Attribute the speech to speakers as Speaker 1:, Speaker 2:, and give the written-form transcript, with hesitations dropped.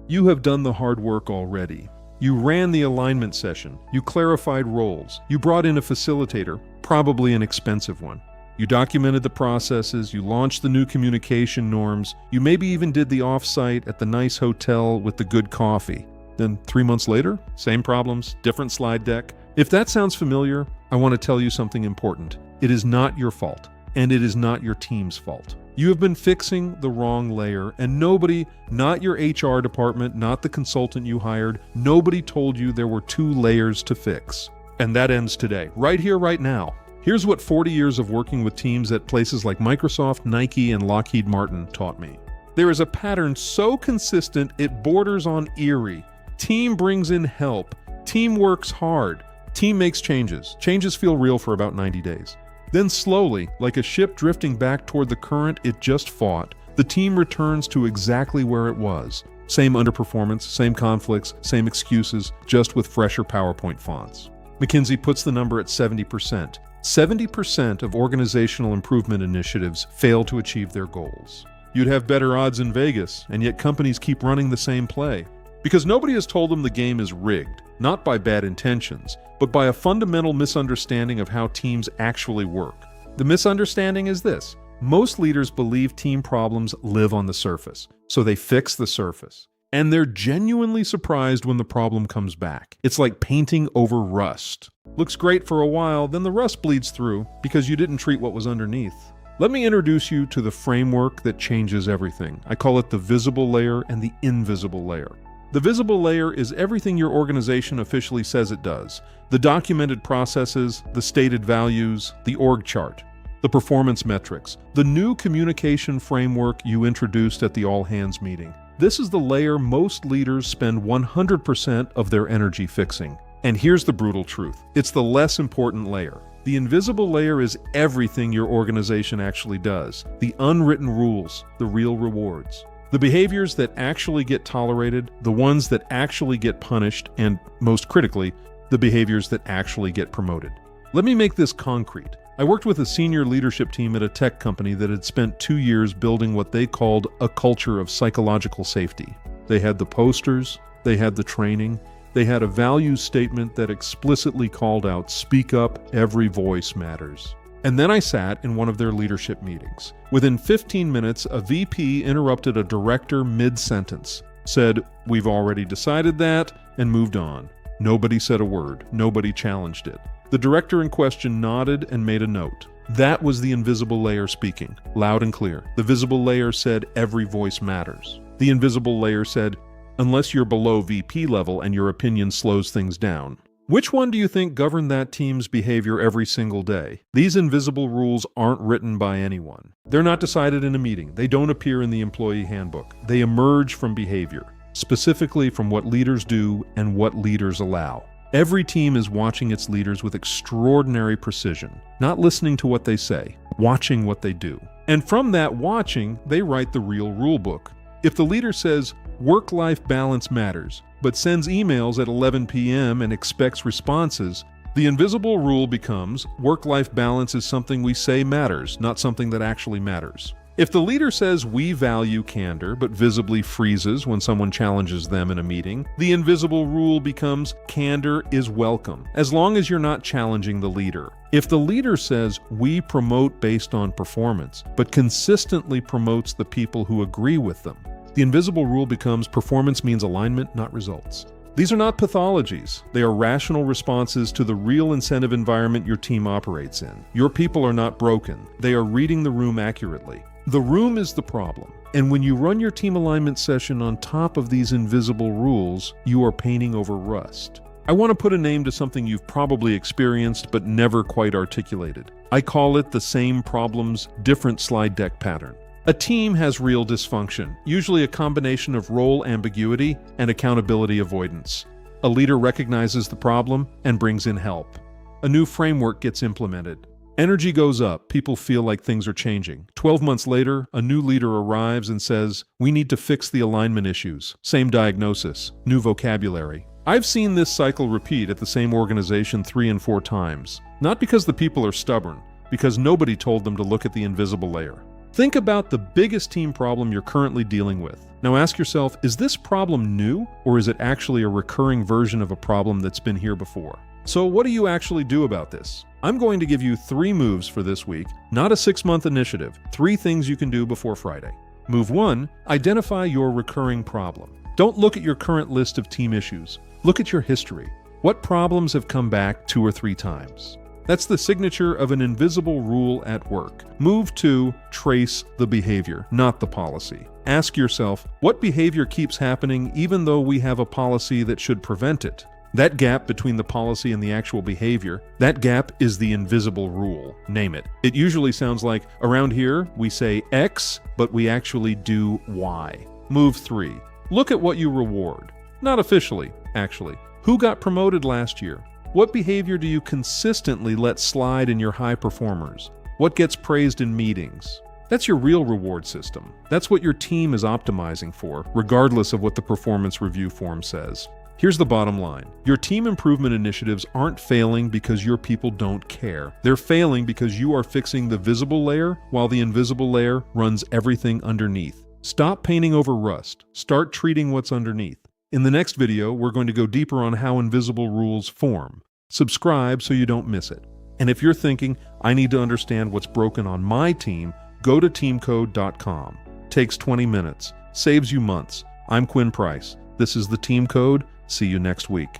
Speaker 1: You have done the hard work already. You ran the alignment session. You clarified roles. You brought in a facilitator, probably an expensive one. You documented the processes. You launched the new communication norms. You maybe even did the off-site at the nice hotel with the good coffee. Then 3 months later, same problems, different slide deck. If that sounds familiar, I want to tell you something important. It is not your fault, and it is not your team's fault. You have been fixing the wrong layer, and nobody, not your HR department, not the consultant you hired, nobody told you there were 2 layers to fix. And that ends today, right here, right now. Here's what 40 years of working with teams at places like Microsoft, Nike, and Lockheed Martin taught me. There is a pattern so consistent it borders on eerie. Team brings in help. Team works hard. Team makes changes. Changes feel real for about 90 days. Then slowly, like a ship drifting back toward the current it just fought, the team returns to exactly where it was. Same underperformance, same conflicts, same excuses, just with fresher PowerPoint fonts. McKinsey puts the number at 70%. 70% of organizational improvement initiatives fail to achieve their goals. You'd have better odds in Vegas, and yet companies keep running the same play. Because nobody has told them the game is rigged, not by bad intentions, but by a fundamental misunderstanding of how teams actually work. The misunderstanding is this: most leaders believe team problems live on the surface, so they fix the surface. And they're genuinely surprised when the problem comes back. It's like painting over rust. Looks great for a while, then the rust bleeds through because you didn't treat what was underneath. Let me introduce you to the framework that changes everything. I call it the visible layer and the invisible layer. The visible layer is everything your organization officially says it does. The documented processes, the stated values, the org chart, the performance metrics, the new communication framework you introduced at the all-hands meeting. This is the layer most leaders spend 100% of their energy fixing. And here's the brutal truth. It's the less important layer. The invisible layer is everything your organization actually does. The unwritten rules, the real rewards. The behaviors that actually get tolerated, the ones that actually get punished, and most critically, the behaviors that actually get promoted. Let me make this concrete. I worked with a senior leadership team at a tech company that had spent 2 years building what they called a culture of psychological safety. They had the posters, they had the training, they had a values statement that explicitly called out, "Speak up, every voice matters." And then I sat in one of their leadership meetings. Within 15 minutes, a VP interrupted a director mid-sentence, said, "We've already decided that," and moved on. Nobody said a word. Nobody challenged it. The director in question nodded and made a note. That was the invisible layer speaking, loud and clear. The visible layer said, "Every voice matters." The invisible layer said, "Unless you're below VP level and your opinion slows things down." Which one do you think governed that team's behavior every single day? These invisible rules aren't written by anyone. They're not decided in a meeting. They don't appear in the employee handbook. They emerge from behavior, specifically from what leaders do and what leaders allow. Every team is watching its leaders with extraordinary precision, not listening to what they say, watching what they do. And from that watching, they write the real rule book. If the leader says, "Work-life balance matters," but sends emails at 11 p.m. and expects responses, the invisible rule becomes, work-life balance is something we say matters, not something that actually matters. If the leader says, "We value candor," but visibly freezes when someone challenges them in a meeting, the invisible rule becomes, candor is welcome, as long as you're not challenging the leader. If the leader says, "We promote based on performance," but consistently promotes the people who agree with them, the invisible rule becomes, performance means alignment, not results. These are not pathologies. They are rational responses to the real incentive environment your team operates in. Your people are not broken. They are reading the room accurately. The room is the problem. And when you run your team alignment session on top of these invisible rules, you are painting over rust. I want to put a name to something you've probably experienced but never quite articulated. I call it the same problems, different slide deck pattern. A team has real dysfunction, usually a combination of role ambiguity and accountability avoidance. A leader recognizes the problem and brings in help. A new framework gets implemented. Energy goes up, people feel like things are changing. 12 months later, a new leader arrives and says, "We need to fix the alignment issues." Same diagnosis, new vocabulary. I've seen this cycle repeat at the same organization 3 and 4 times. Not because the people are stubborn, because nobody told them to look at the invisible layer. Think about the biggest team problem you're currently dealing with. Now ask yourself, is this problem new, or is it actually a recurring version of a problem that's been here before? So what do you actually do about this? I'm going to give you 3 moves for this week, not a 6-month initiative. 3 things you can do before Friday. Move 1, identify your recurring problem. Don't look at your current list of team issues. Look at your history. What problems have come back 2 or 3 times? That's the signature of an invisible rule at work. Move 2, trace the behavior, not the policy. Ask yourself, what behavior keeps happening even though we have a policy that should prevent it? That gap between the policy and the actual behavior, that gap is the invisible rule. Name it. It usually sounds like, around here, we say X, but we actually do Y. Move 3. Look at what you reward. Not officially, actually. Who got promoted last year? What behavior do you consistently let slide in your high performers? What gets praised in meetings? That's your real reward system. That's what your team is optimizing for, regardless of what the performance review form says. Here's the bottom line. Your team improvement initiatives aren't failing because your people don't care. They're failing because you are fixing the visible layer while the invisible layer runs everything underneath. Stop painting over rust. Start treating what's underneath. In the next video, we're going to go deeper on how invisible rules form. Subscribe so you don't miss it. And if you're thinking, I need to understand what's broken on my team, go to teamcode.com. Takes 20 minutes. Saves you months. I'm Quinn Price. This is the Team Code. See you next week.